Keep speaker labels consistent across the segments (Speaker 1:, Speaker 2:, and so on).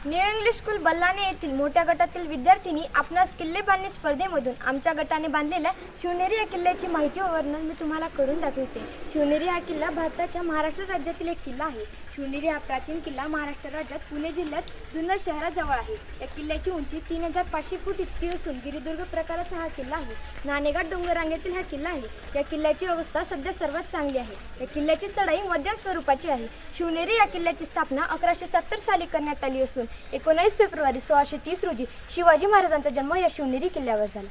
Speaker 1: New English school बल्लाने येथील मोठ्या गटातील विद्यार्थिनी आपणास किल्ले बांधणी स्पर्धेमधून आमच्या गटाने बांधलेल्या शिवनेरी या किल्ल्याची माहिती व वर्णन मी तुम्हाला करून दाखवते। शिवनेरी हा किल्ला भारताच्या महाराष्ट्र राज्यातील एक किल्ला आहे। शिवनेरी हा प्राचीन किल्ला महाराष्ट्र राज्यात पुणे जिल्ह्यात जुन्नर शहराजवळ आहे। या किल्ल्याची उंची 3500 फूट इतकी असून गिरिदुर्ग प्रकाराचा हा किल्ला आहे। नाणेघाट डोंगररांगेतील हा किल्ला आहे। या किल्ल्याची अवस्था सध्या सर्वात चांगली आहे। या किल्ल्याची चढाई मध्यम स्वरूपाची आहे। शिवनेरी या किल्ल्याची स्थापना 1170 साली करण्यात आली असून 19 फेब्रुवारी 1630 रोजी शिवाजी महाराजांचा जन्म या शिवनेरी किल्ल्यावर झाला।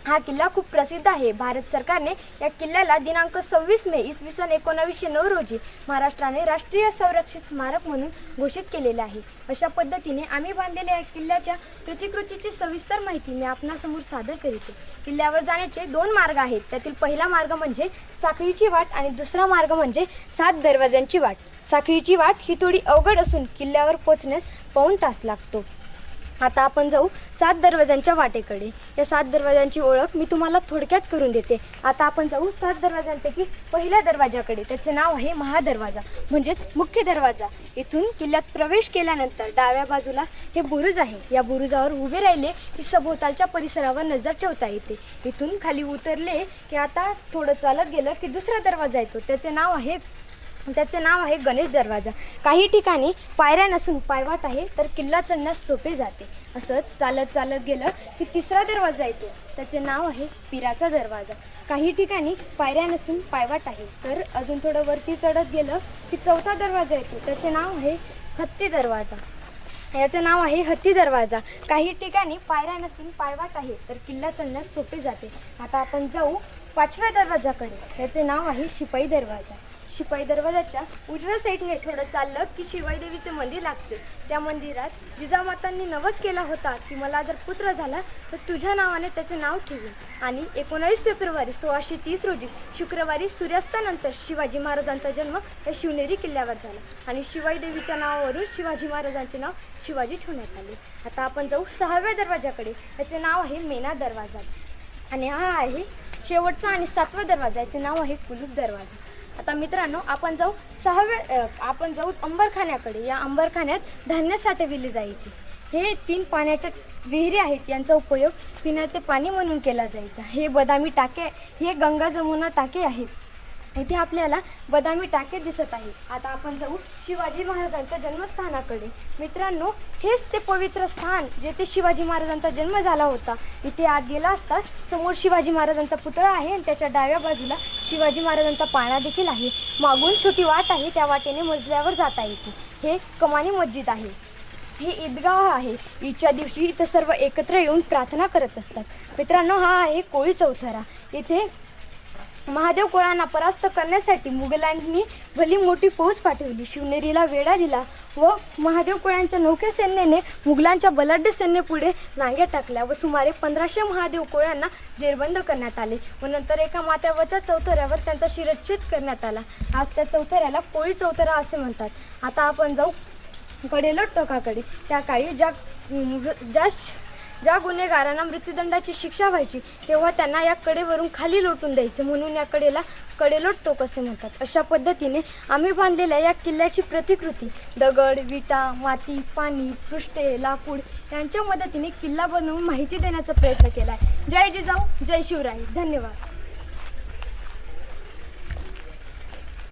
Speaker 1: हा किल्ला खूप प्रसिद्ध आहे। भारत सरकारने या किल्ल्याला दिनांक 26 मे इसवी सन 1909 रोजी महाराष्ट्राने राष्ट्रीय संरक्षित स्मारक म्हणून घोषित केलेले आहे। अशा पद्धतीने आम्ही बांधलेल्या या किल्ल्याच्या प्रतिकृतीची सविस्तर माहिती मी आपणासमोर सादर करते। किल्ल्यावर जाण्याचे 2 मार्ग आहेत। त्यातील पहिला मार्ग म्हणजे साखळीची वाट आणि दुसरा मार्ग म्हणजे 7 दरवाजांची वाट। साखळीची वाट ही थोडी अवघड असून किल्ल्यावर पोहोचण्यास पाऊण तास लागतो। आता आपण जाऊ 7 दरवाजांच्या वाटेकडे। या 7 दरवाजांची ओळख मी तुम्हाला थोडक्यात करून देते। आता आपण जाऊ 7 दरवाजांपैकी पहिल्या दरवाजाकडे। त्याचे नाव आहे महादरवाजा म्हणजेच मुख्य दरवाजा। इथून किल्ल्यात प्रवेश केल्यानंतर डाव्या बाजूला हे बुरुज आहे। या बुरुजावर उभे राहिले की सभोवतालच्या परिसरावर नजर ठेवता येते। इथून खाली उतरले की आता थोडं चालत गेलं की दुसरा दरवाजा येतो। त्याचे नाव आहे गणेश दरवाजा। काही ठिकाणी पायऱ्या नसून पायवाट आहे तर किल्ला चढण्यास सोपे जाते। असंच चालत गेलं की तिसरा दरवाजा येतो। त्याचे नाव आहे पीराचा दरवाजा। काही ठिकाणी पायऱ्या नसून पायवाट आहे तर अजून थोडं वरती चढत गेलं की चौथा दरवाजा येतो। त्याचे नाव आहे हत्ती दरवाजा। याचे नाव आहे हत्ती दरवाजा। काही ठिकाणी पायऱ्या नसून पायवाट आहे तर किल्ला चढण्यास सोपे जाते। आता आपण जाऊ 5व्या दरवाजाकडे। याचे नाव आहे शिपाई दरवाजा। शिपाई दरवाजाच्या उजव्या साईडने थोडं चाललं की शिवाई देवीचे मंदिर लागते। त्या मंदिरात जिजामातांनी नवस केला होता की मला जर पुत्र झाला तर तुझ्या नावाने त्याचे नाव ठेवीन। आणि 19 फेब्रुवारी 1630 रोजी शुक्रवारी सूर्यास्तानंतर शिवाजी महाराजांचा जन्म या शिवनेरी किल्ल्यावर झाला आणि शिवाई देवीच्या नावावरून शिवाजी महाराजांचे नाव शिवाजी ठेवण्यात आले। आता आपण जाऊ 6व्या दरवाजाकडे। याचे नाव आहे मेणा दरवाजा आणि हा आहे शेवटचा आणि 7वा दरवाजा। याचे नाव आहे कुलूप दरवाजा। आता मित्रांनो आपण जाऊ अंबरखान्याकडे। या अंबरखान्यात धान्य साठविले जायचे। हे 3 पाण्याच्या विहिरी आहेत। यांचा उपयोग पिण्याचे पाणी म्हणून केला जायचा। हे बदामी टाके, हे गंगा जमुना टाके आहेत। इथे आपल्याला बदामी टाके दिसत आहे। आता आपण जाऊ शिवाजी महाराजांच्या जन्मस्थानाकडे। मित्रांनो हेच ते पवित्र स्थान जेथे शिवाजी महाराजांचा जन्म झाला होता। इथे आत गेला असता समोर शिवाजी महाराजांचा पुतळा आहे आणि त्याच्या डाव्या बाजूला शिवाजी महाराजांचा पाळणा देखील आहे। मागून छोटी वाट आहे, त्या वाटेने मजल्यावर जाता येते। हे कमानी मस्जिद आहे। हे ईदगाह आहे। ईदच्या दिवशी इथं सर्व एकत्र येऊन प्रार्थना करत असतात। मित्रांनो हा आहे कोळी चौथरा। इथे महादेव कोळांना परास्त करण्यासाठी मुघलांनी भली मोठी फौज पाठवली। शिवनेरीला वेढा दिला व महादेव कोळ्यांच्या नौके सैन्याने मुघलांच्या बलाढ्य सैन्यापुढे नांग्या टाकल्या व सुमारे 1500 महादेव कोळ्यांना जेरबंद करण्यात आले व नंतर एका माथ्यावरच्या चौथऱ्यावर त्यांचा शिरच्छेद करण्यात आला। आज त्या चौथऱ्याला कोळी चौथरा असे म्हणतात। आता आपण जाऊ कडेलोट टोकाकडे। त्या काळी ज्या गुन्हेगारांना मृत्यूदंडाची शिक्षा व्हायची तेव्हा त्यांना या कडेवरून खाली लोटून द्यायचे म्हणून या कडेला कडेलोट टोक असे म्हणतात। अशा पद्धतीने आम्ही बांधलेल्या या किल्ल्याची प्रतिकृती दगड, विटा, माती, पाणी, पृष्ठे, लाकूड यांच्या मदतीने किल्ला बनवून माहिती देण्याचा प्रयत्न केला आहे। जय जिजाऊ, जय शिवराय। धन्यवाद।